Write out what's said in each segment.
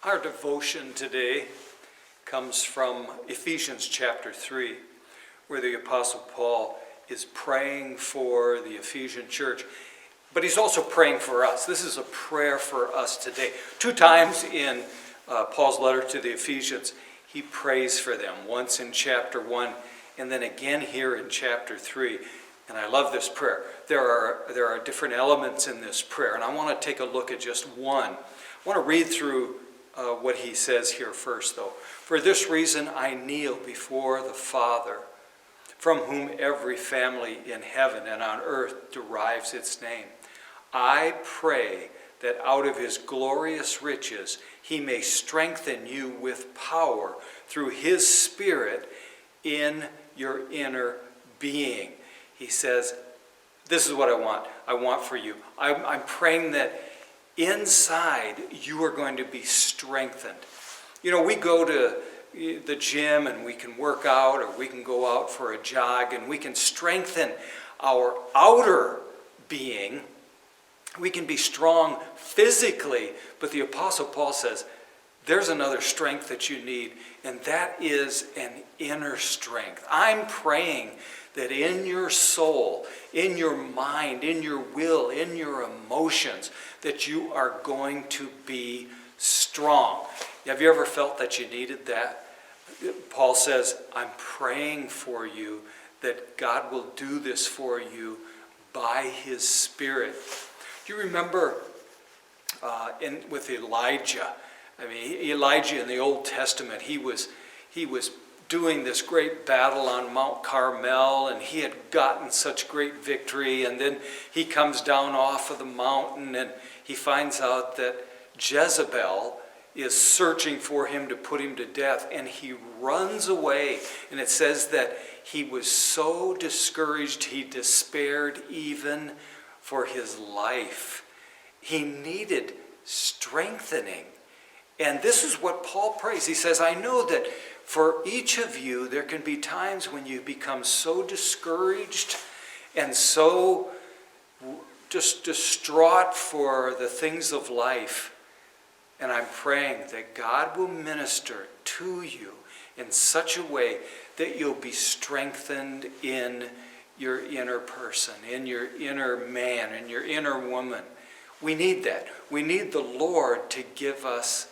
Our devotion today comes from Ephesians chapter 3, where the Apostle Paul is praying for the Ephesian church, but he's also praying for us. This is a prayer for us today. 2 times in Paul's letter to the Ephesians, he prays for them, once in chapter 1, and then again here in chapter 3. And I love this prayer. There are different elements in this prayer, and I want to take a look at just one. I want to read through what he says here first, though. For this reason I kneel before the Father, from whom every family in heaven and on earth derives its name. I pray that out of his glorious riches he may strengthen you with power through his Spirit in your inner being. He says, this is what I want for you. I'm praying that inside you are going to be strengthened. You know, we go to the gym and we can work out, or we can go out for a jog and we can strengthen our outer being. We can be strong physically, but the Apostle Paul says there's another strength that you need, and that is an inner strength. I'm praying that in your soul, in your mind, in your will, in your emotions, that you are going to be strong. Have you ever felt that you needed that? Paul says, I'm praying for you that God will do this for you by his Spirit. Do you remember with Elijah? I mean, Elijah in the Old Testament, he was doing this great battle on Mount Carmel, and he had gotten such great victory, and then he comes down off of the mountain and he finds out that Jezebel is searching for him to put him to death, and he runs away. And it says that he was so discouraged he despaired even for his life. He needed strengthening. And this is what Paul prays. He says, I know that for each of you, there can be times when you become so discouraged and so just distraught for the things of life. And I'm praying that God will minister to you in such a way that you'll be strengthened in your inner person, in your inner man, in your inner woman. We need that. We need the Lord to give us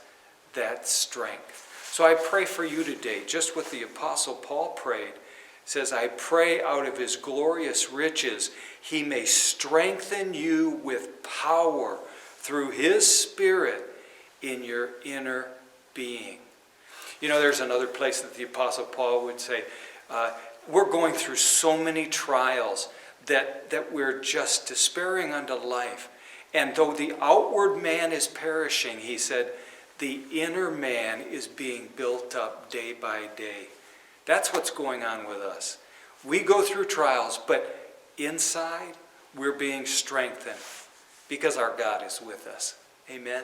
that strength. So I pray for you today, just what the Apostle Paul prayed. It says, I pray out of his glorious riches he may strengthen you with power through his Spirit in your inner being. You know, there's another place that the Apostle Paul would say, we're going through so many trials that we're just despairing unto life. And though the outward man is perishing, he said, the inner man is being built up day by day. That's what's going on with us. We go through trials, but inside we're being strengthened because our God is with us. Amen.